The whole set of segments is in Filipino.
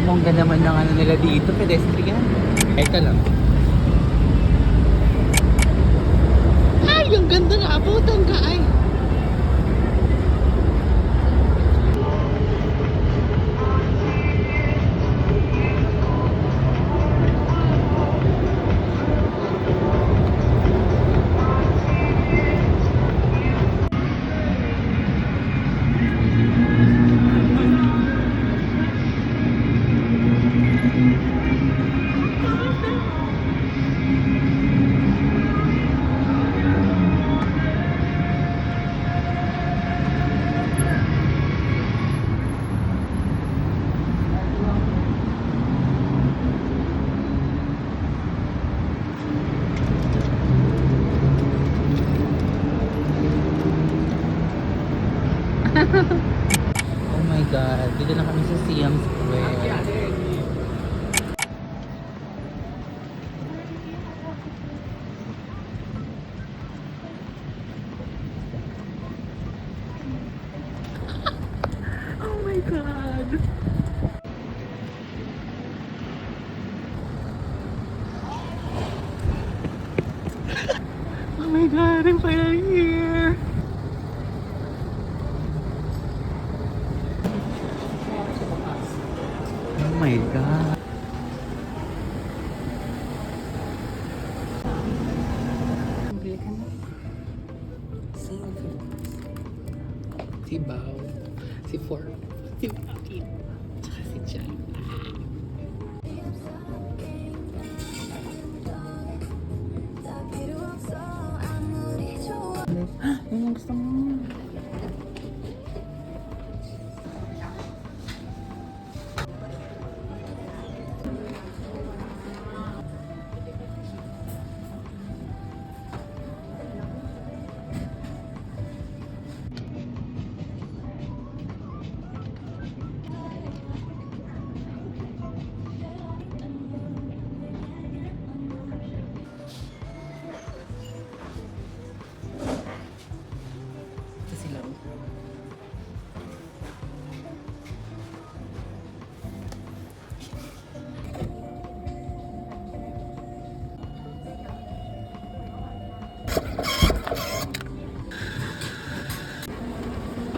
Mongga naman ng ano nila dito, pedestrian. Eka lang. Ay, ang ganda nga. Abutan ka ay. Oh my God, dito na kami sa Siam Square. Oh my God. Oh my God, I'm finally here. Oh my God. Si Bao, si Fork, si Bakit, tsaka si Chan. Yun ang gusto mo. Ito sila.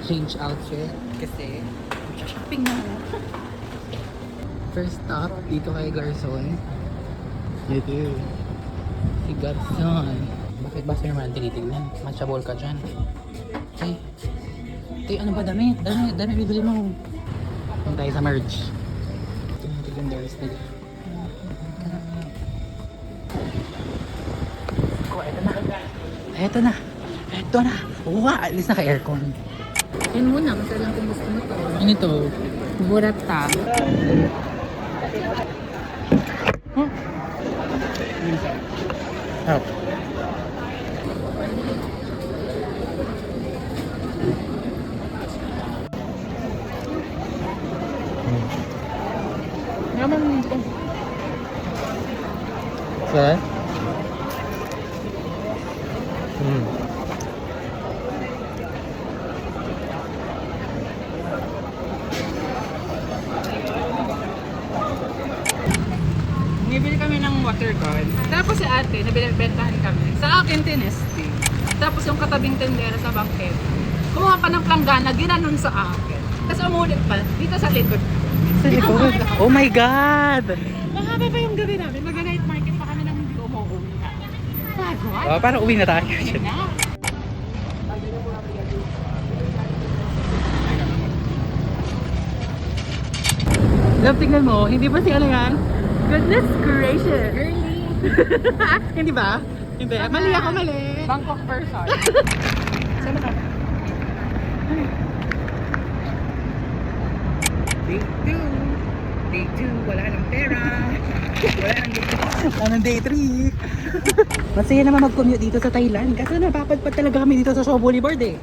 Change outfit kasi shopping na. First stop dito kay Garson. Dito. Si Garson. Bakit ba sir man tinitignan? Matchabol ka dyan. Ay. Ay, ano ba dami? Dami bibili mo. Punta tayo sa merge. Tignan doors nila. Oh, eto na. Eto na. Eto na. Wow, alis na ka aircon. Yan muna, masaya lang kung gusto mo to. Ano ito? Burata. Huh? Help. Naman ito. Sir? Bibili kami ng water gun. Tapos si ate, nabibentahan kami. Sa akin, tinesting. Tapos yung katabing tendera sa bangket, kumuha pa ng planggana, ginanon sa akin. Tapos umulit pa, dito sa likod. Sa likod? Oh my God! Mahaba pa yung gabi namin. Mag-night market pa kami nang hindi umuwi. Bago? Parang uwi na tayo. Love, tingnan mo. Hindi ba si ano yan? Goodness gracious! Girly! Hindi ba? Hindi. Mali ako, mali. Bangkok person. Saan ka? Day 2. Day 2. Wala nang pera. Wala nang day 3. Wala nang day 3. Masaya naman mag-commute dito sa Thailand. Kasi napapadpad talaga kami dito sa Shaw Boulevard eh.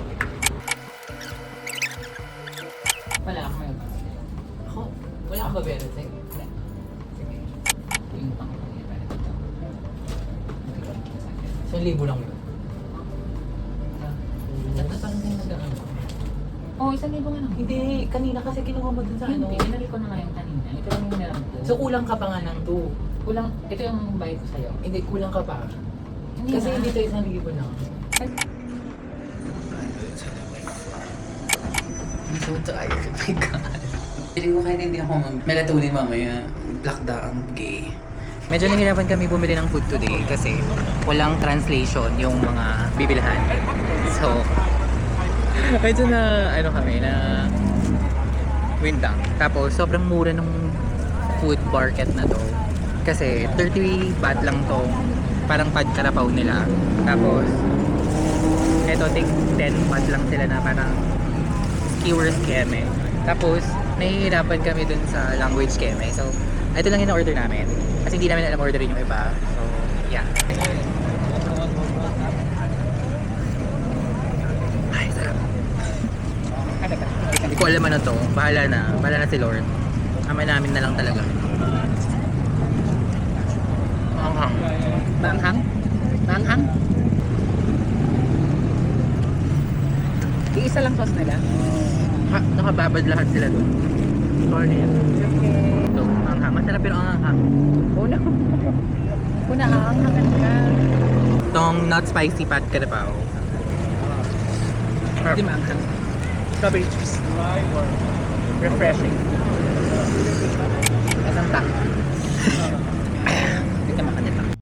Wala ako ngayon. Ako? Wala akong babero. Sige. So, 1,000 lang yun. Parang din nag-ano. Oh, 1,000 nga lang. Hindi, kanina kasi kinuha mo dun sa ano. Hindi, binalik ko na nga yung kanina. Ito lang yung meron ko. So kulang ka pa nga ng 2. kulang, ito yung bayad ko sa'yo. Hindi, kulang ka pa. Hindi Kasi na. hindi tayo 1,000 na. I'm so tired. Oh my God. Feeling ko kahit hindi ako melatonin mamaya, black da ang gay. Medyo nahirapan kami bumili ng food today kasi walang translation yung mga bibilhan. So, medyo na, ano kami, na windang. Tapos, sobrang mura ng food market na to. Kasi, 30 baht lang tong parang pad karapaw nila. Tapos, eto, take 10 baht lang sila na parang skewers keme. Tapos, nahihirapan kami dun sa language keme. So, ito lang yung order namin. Kasi hindi namin alam orderin yung iba. So, yeah. Ay, sarap. Hindi ko alam ano to. Bahala na. Bahala na si Lord. Ama namin na lang talaga. Maanghang. Maanghang? Maanghang? Iisa lang sauce nila. Nakababad lahat sila doon. Sorry. Ito, maanghang. Masarap pero ang anghang. Una. Una, aanghangan ka. Itong not spicy pat karapaw. Hindi maanghang. Strawberry juice. Refreshing. Asang tak.